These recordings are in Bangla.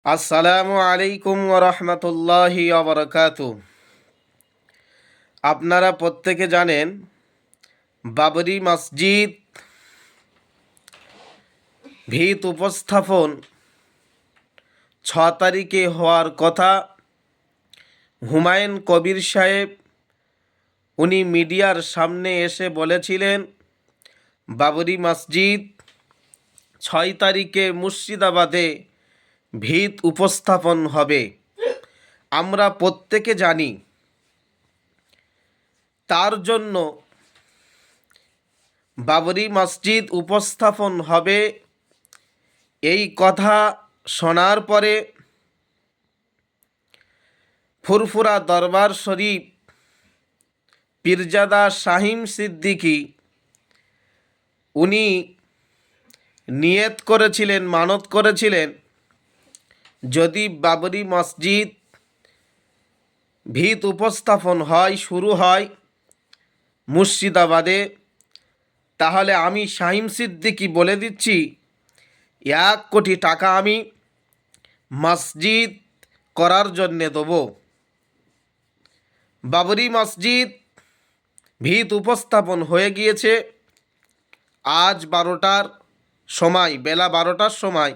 আসসালামু আলাইকুম ওয়া রাহমাতুল্লাহি ওয়া বারাকাতুহু। আপনারা প্রত্যেকে জানেন বাবরি মসজিদ ভিত উপস্থাপন 6 তারিখে হওয়ার কথা। হুমায়ুন কবির সাহেব উনি মিডিয়ার সামনে এসে বলেছিলেন বাবরি মসজিদ 6 তারিখে মুর্শিদাবাদে ভিত উপস্থাপন হবে। আমরা প্রত্যেকে জানি তার জন্য বাবরি মসজিদ উপস্থাপন হবে এই কথা শোনার পরে ফুরফুরা দরবার শরীফ পীরজাদা শাহিম সিদ্দিকী উনি নিয়ত করেছিলেন, মানত করেছিলেন, যদি বাবরি মসজিদ ভিত উপস্থাপন হয়, শুরু হয় মুর্শিদাবাদে, তাহলে আমি শাহিম সিদ্দিকী বলে দিচ্ছি 1 কোটি টাকা আমি মসজিদ করার জন্যে দেবো। বাবরি মসজিদ ভিত উপস্থাপন হয়ে গিয়েছে। আজ 12টার সময়, বেলা 12টার সময়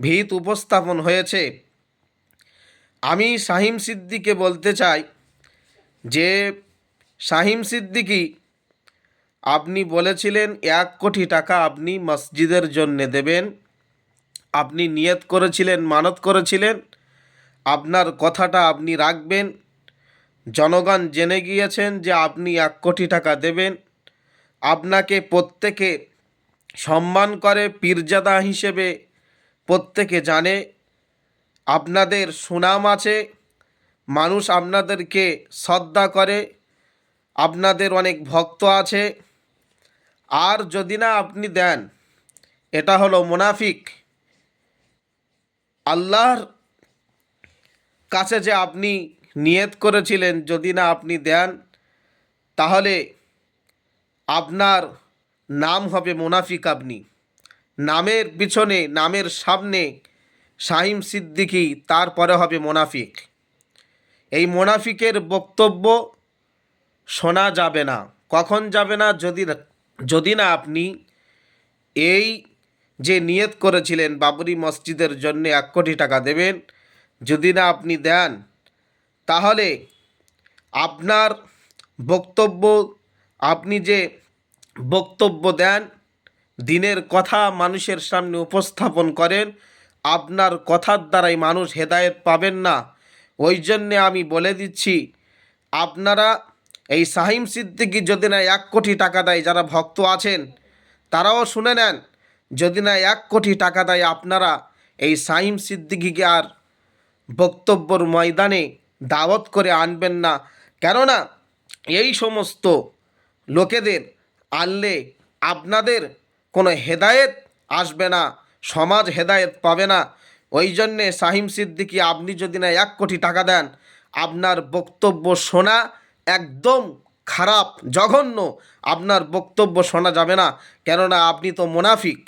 ভিত উপস্থাপন হয়েছে। আমি শাহিম সিদ্দিকীকে বলতে চাই যে শাহিম সিদ্দিকী, আপনি বলেছিলেন 1 কোটি টাকা আপনি মসজিদের জন্যে দেবেন। আপনি নিয়ত করেছিলেন, মানত করেছিলেন, আপনার কথাটা আপনি রাখবেন। জনগণ জেনে গিয়েছেন যে আপনি 1 কোটি টাকা দেবেন। আপনাকে প্রত্যেকে সম্মান করে, পীরজাদা হিসেবে প্রত্যেকে জানে, আপনাদের সুনাম আছে, মানুষ আপনাদেরকে শ্রদ্ধা করে, আপনাদের অনেক ভক্ত আছে। আর যদি না আপনি দেন, এটা হলো মুনাফিক। আল্লাহর কাছে যে আপনি নিয়ত করেছিলেন, যদি না আপনি দেন, তাহলে আপনার নাম হবে মুনাফিক। আপনি নামের পিছনে, নামের সামনে শাহিম সিদ্দিকী, তারপরে হবে মুনাফিক। এই মুনাফিকের বক্তব্য শোনা যাবে না। কখন যাবে না? যদি না আপনি এই যে নিয়ত করেছিলেন বাবরি মসজিদের জন্য 1 কোটি টাকা দেবেন, যদি না আপনি দেন, তাহলে আপনার বক্তব্য, আপনি যে বক্তব্য দেন, দিনের কথা মানুষের সামনে উপস্থাপন করেন, আপনার কথার দ্বারাই মানুষ হেদায়েত পাবেন না। ওই জন্যে আমি বলে দিচ্ছি, আপনারা এই শাহিম সিদ্দিকী যদি না 1 কোটি টাকা দেয়, যারা ভক্ত আছেন তারাও শুনে নেন, যদি না 1 কোটি টাকা দেয়, আপনারা এই শাহিম সিদ্দিকীকে আর বক্তব্যর ময়দানে দাওয়াত করে আনবেন না। কেননা এই সমস্ত লোকেদের আনলে আপনাদের কোনো হেদায়েত আসবে না, সমাজ হেদায়েত পাবে না। ওই জন্যে শাহিম সিদ্দিকী, আপনি যদি না 1 কোটি টাকা দেন, আপনার বক্তব্য শোনা একদম খারাপ, জঘন্য। আপনার বক্তব্য শোনা যাবে না, কেননা আপনি তো মুনাফিক।